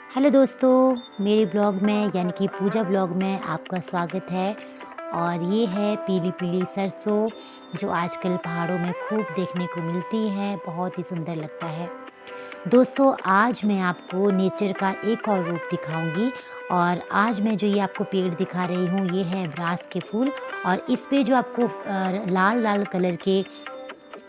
Hello दोस्तों, मेरे blog में यानी कि पूजा ब्लॉग में आपका स्वागत है। और ये है पीली पीली सरसों जो आजकल पहाड़ों में खूब देखने को मिलती है, बहुत ही सुंदर लगता है। दोस्तों, आज मैं आपको नेचर का एक और रूप दिखाऊंगी। और आज मैं जो ये आपको पेड़ दिखा रही हूँ, ये है ब्रास के फूल। और इस पे जो आपको लाल लाल कलर के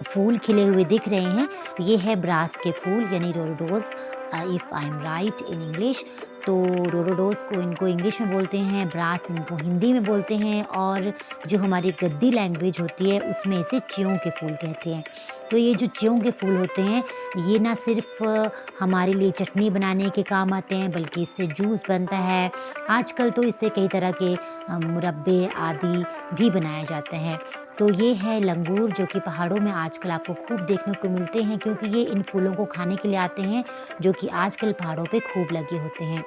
फूल खिले हुए दिख रहे हैं, ये है ब्रास के फूल यानी रोडोडोज, if I am right in English. तो रोडोडोज को इनको इंग्लिश में बोलते हैं, ब्रास इनको हिंदी में बोलते हैं, और जो हमारी गद्दी लैंग्वेज होती है उसमें इसे च्यों के फूल कहते हैं। तो ये जो च्यों के फूल होते हैं, ये ना सिर्फ हमारे लिए चटनी बनाने के काम आते हैं, बल्कि इससे जूस बनता है। आजकल तो इससे कई तरह के मुरब्बे आदि भी बनाए जाते हैं। तो ये है लंगूर, जो कि पहाड़ों में आजकल आपको खूब देखने को मिलते हैं, क्योंकि ये इन फूलों को खाने के लिए आते हैं, जो कि आजकल पहाड़ों पे खूब लगे होते हैं।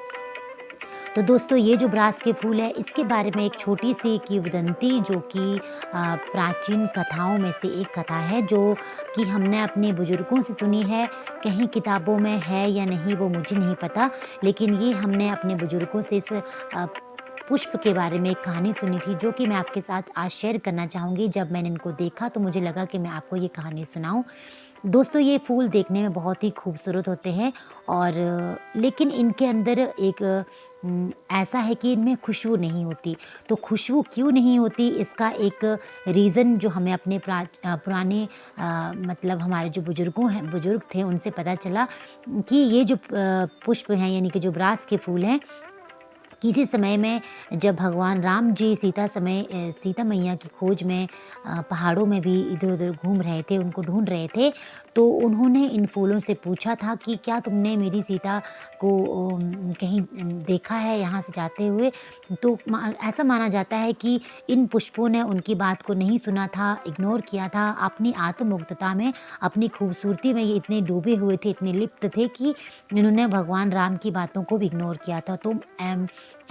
तो दोस्तों, ये जो ब्रास के फूल है, इसके बारे में एक छोटी सी किंवदंती, जो कि प्राचीन कथाओं में से एक कथा है, जो कि हमने अपने बुजुर्गों से सुनी है। कहीं किताबों में है या नहीं वो मुझे नहीं पता, लेकिन ये हमने अपने बुजुर्गों से इस पुष्प के बारे में एक कहानी सुनी थी, जो कि मैं आपके साथ आज शेयर करना चाहूँगी। जब मैंने इनको देखा तो मुझे लगा कि मैं आपको ये कहानी सुनाऊँ। दोस्तों, ये फूल देखने में बहुत ही खूबसूरत होते हैं, और लेकिन इनके अंदर एक ऐसा है कि इनमें खुशबू नहीं होती। तो खुशबू क्यों नहीं होती, इसका एक रीज़न जो हमें अपने पुराने मतलब हमारे जो बुजुर्ग थे उनसे पता चला, कि ये जो पुष्प हैं यानी कि जो ब्रास के फूल हैं, किसी समय में जब भगवान राम जी सीता मैया की खोज में पहाड़ों में भी इधर-उधर घूम रहे थे, उनको ढूँढ रहे थे, तो उन्होंने इन फूलों से पूछा था कि क्या तुमने मेरी सीता को कहीं देखा है यहाँ से जाते हुए? तो ऐसा माना जाता है कि इन पुष्पों ने उनकी बात को नहीं सुना था, इग्नोर किया था। अपनी आत्ममुग्धता में, अपनी खूबसूरती में ये इतने डूबे हुए थे, इतने लिप्त थे, कि इन्होंने भगवान राम की बातों को भी इग्नोर किया था। तो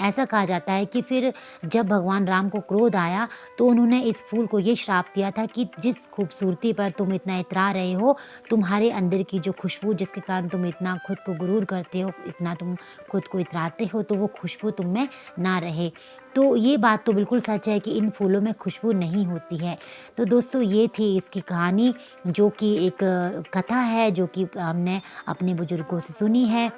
ऐसा कहा जाता है कि फिर जब भगवान राम को क्रोध आया, तो उन्होंने इस फूल को ये श्राप दिया था कि जिस खूबसूरती पर तुम इतना इतरा रहे हो, तुम्हारे अंदर की जो खुशबू जिसके कारण तुम इतना खुद को गुरूर करते हो, इतना तुम खुद को इतराते हो, तो वो खुशबू तुम में ना रहे। तो ये बात तो बिल्कुल सच है कि इन फूलों में खुशबू नहीं होती है। तो दोस्तों, ये थी इसकी कहानी, जो कि एक कथा है, जो कि हमने अपने बुजुर्गों से सुनी है।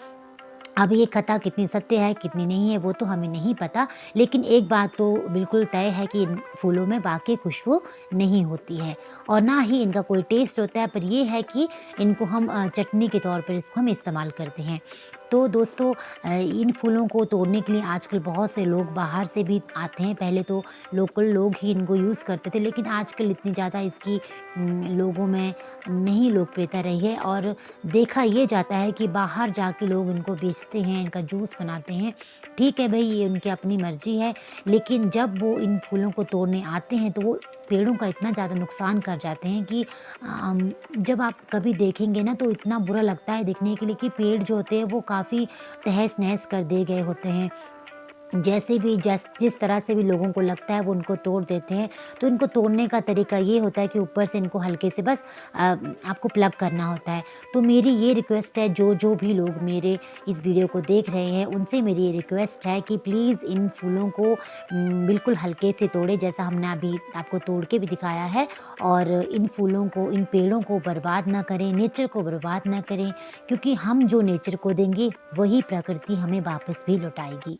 अब ये कथा कितनी सत्य है, कितनी नहीं है, वो तो हमें नहीं पता, लेकिन एक बात तो बिल्कुल तय है कि इन फूलों में वाक़ई खुशबू नहीं होती है, और ना ही इनका कोई टेस्ट होता है, पर ये है कि इनको हम चटनी के तौर पर इसको हम इस्तेमाल करते हैं। तो दोस्तों, इन फूलों को तोड़ने के लिए आजकल बहुत से लोग बाहर से भी आते हैं। पहले तो लोकल लोग ही इनको यूज़ करते थे, लेकिन आजकल इतनी ज़्यादा इसकी लोगों में नहीं लोकप्रियता रही है, और देखा ये जाता है कि बाहर जाके लोग इनको बेचते हैं, इनका जूस बनाते हैं। ठीक है भई, ये उनकी अपनी मर्ज़ी है, लेकिन जब वो इन फूलों को तोड़ने आते हैं, तो वो पेड़ों का इतना ज़्यादा नुकसान कर जाते हैं कि जब आप कभी देखेंगे ना, तो इतना बुरा लगता है देखने के लिए कि पेड़ जो होते हैं वो काफ़ी तहस-नहस कर दिए गए होते हैं। जैसे भी जिस तरह से भी लोगों को लगता है वो उनको तोड़ देते हैं। तो इनको तोड़ने का तरीका ये होता है कि ऊपर से इनको हल्के से बस आपको प्लग करना होता है। तो मेरी ये रिक्वेस्ट है, जो भी लोग मेरे इस वीडियो को देख रहे हैं, उनसे मेरी ये रिक्वेस्ट है कि प्लीज़ इन फूलों को बिल्कुल हल्के से तोड़ें, जैसा हमने अभी आपको तोड़ के भी दिखाया है। और इन फूलों को, इन पेड़ों को बर्बाद ना करें, नेचर को बर्बाद ना करें, क्योंकि हम जो नेचर को देंगे, वही प्रकृति हमें वापस भी लौटाएगी।